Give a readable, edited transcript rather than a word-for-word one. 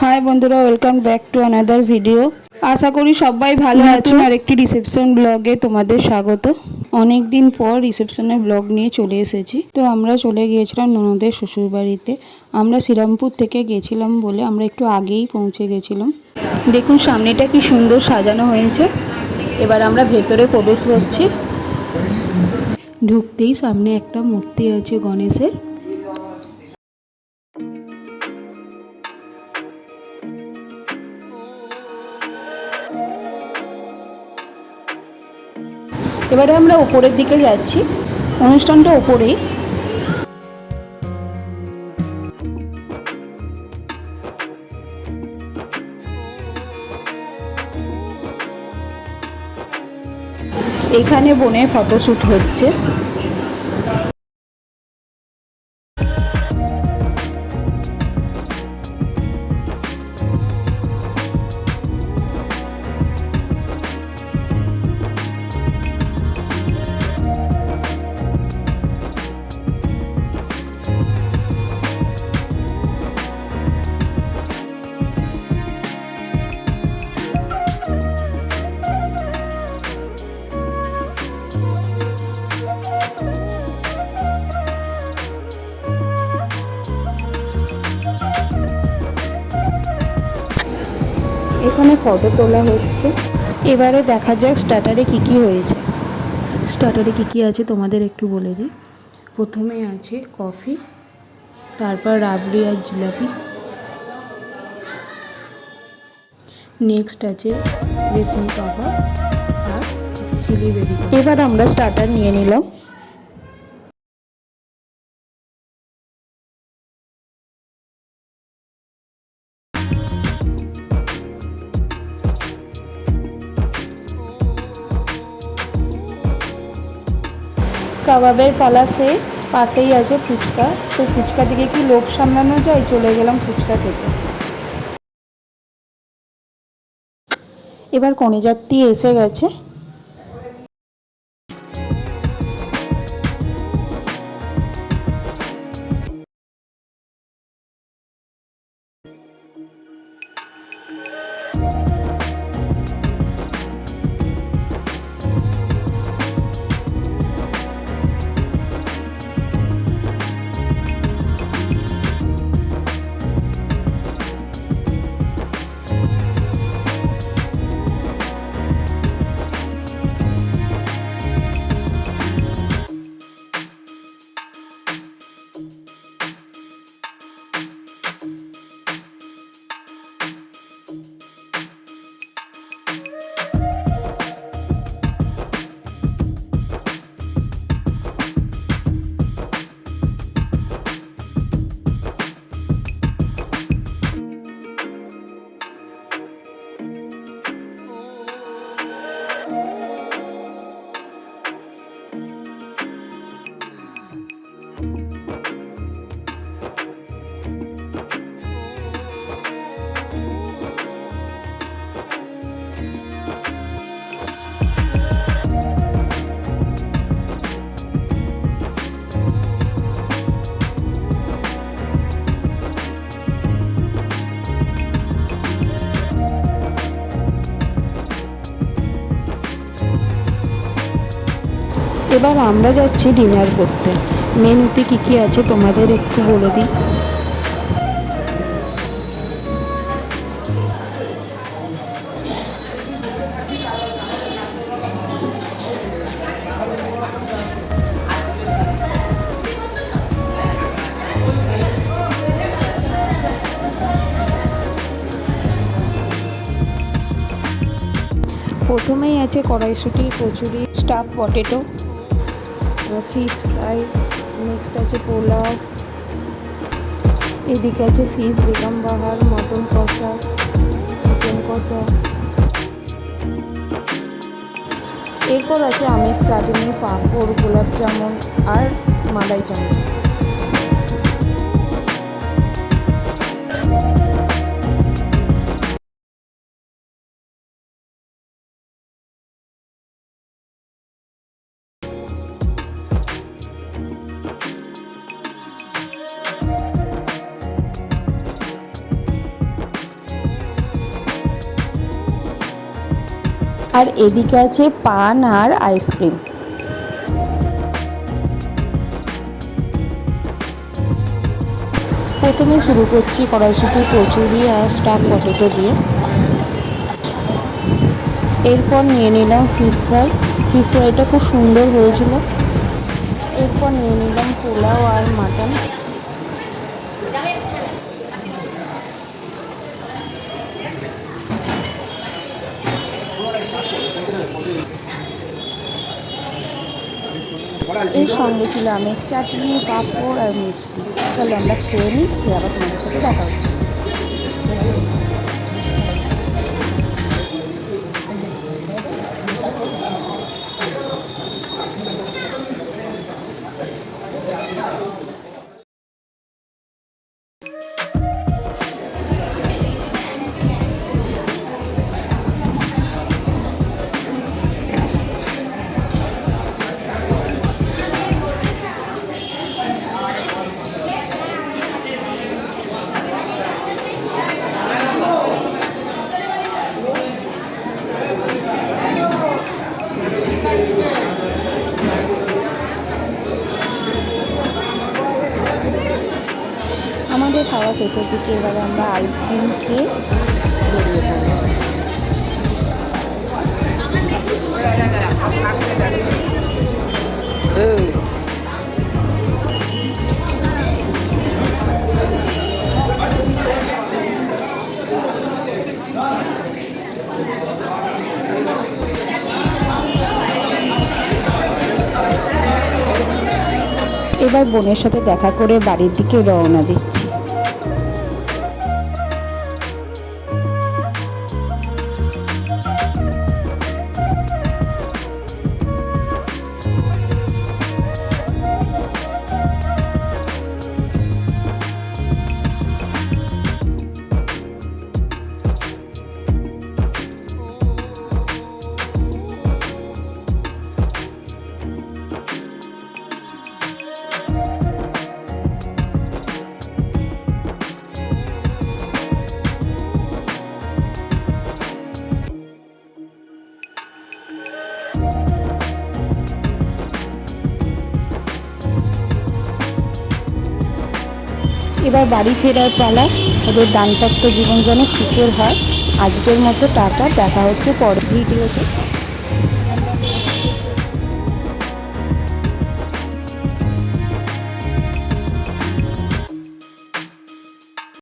High বন্ধুরা, welcome back to another video. আশা করি সবাই ভালো আছো। আর একটি রিসেপশন ব্লগে তোমাদের স্বাগত। অনেক দিন পর রিসেপশনের ব্লগ নিয়ে চলে এসেছি। তো আমরা চলে গিয়েছিলাম ননদের শ্বশুরবাড়িতে। আমরা শ্রীরামপুর থেকে গেছিলাম বলে আমরা একটু আগেই পৌঁছে গেছিলাম। দেখুন সামনেটা কি সুন্দর সাজানো হয়েছে। এবার আমরা ভেতরে প্রবেশ করছি। ঢুকতেই সামনে একটা মূর্তি আছে গণেশের। এবারে আমরা উপরের দিকে যাচ্ছি। অনুষ্ঠানটা উপরেই। এখানে বোনের ফটোশ্যুট হচ্ছে। এখানে ফটো তোলা হচ্ছে। এবারে দেখা যাক স্টার্টারে কি কি হয়েছে। স্টার্টারে কি কি আছে তোমাদের একটু বলে দিই। প্রথমে আছে কফি, তারপর রাবড়ি আর জিলাপি। নেক্সট আছে রেশমি কাবাব আর চিলি বেবি। এবার আমরা স্টার্টার নিয়ে নিলাম। কাবাবের পালা শেষ। পাশেই আছে ফুচকা। তো ফুচকা দিকে কি লোভ সামলানো যায়, চলে গেলাম ফুচকা খেতে। এবার কনেযাত্রী এসে গেছে। এবার আমরা যাচ্ছি ডিনার করতে। মেনুতে কী কী আছে তোমাদের একটু বলে দিই। প্রথমেই আছে কড়াইশুঁটি, kachori, stuffed potato, fish fry. Next আছে পোলাও। এদিকে আছে ফিশ বেগম বাহার, মটন কষা, চিকেন কষা। এরপর আছে আমের চাটনি, পাঁপড়, গোলাপ জামুন আর মালাই চামচ। আর এদিকে আছে পান আর আইসক্রিম। প্রথমে শুরু করছি কড়াইশুঁটি, কচুরি আর স্টাফ পটেটো দিয়ে। এরপর নিয়ে নিলাম ফিশ ফ্রাই। ফিশ ফ্রাইটা খুব সুন্দর হয়েছিল। এরপর নিয়ে নিলাম পোলাও আর মাটন। এর সঙ্গে ছিল আমের চাটনি, পাঁপড় আর মিষ্টি। চলো আমরা খেয়ে নিই, খেয়ে আবার তোমাদের সাথে দেখা হচ্ছে। আমাদের খাওয়া শেষের দিকে এবারে আমরা আইসক্রিম খেয়ে বেরিয়ে পড়লাম। এবার বোনের সাথে দেখা করে বাড়ির দিকে রওনা দিচ্ছি। এবার বাড়ি ফেরার পালা। ওদের দাম্পত্য জীবন যেন সুখের হয়। আজকের মতো টাটা, দেখা হচ্ছে পরের ভিডিওতে।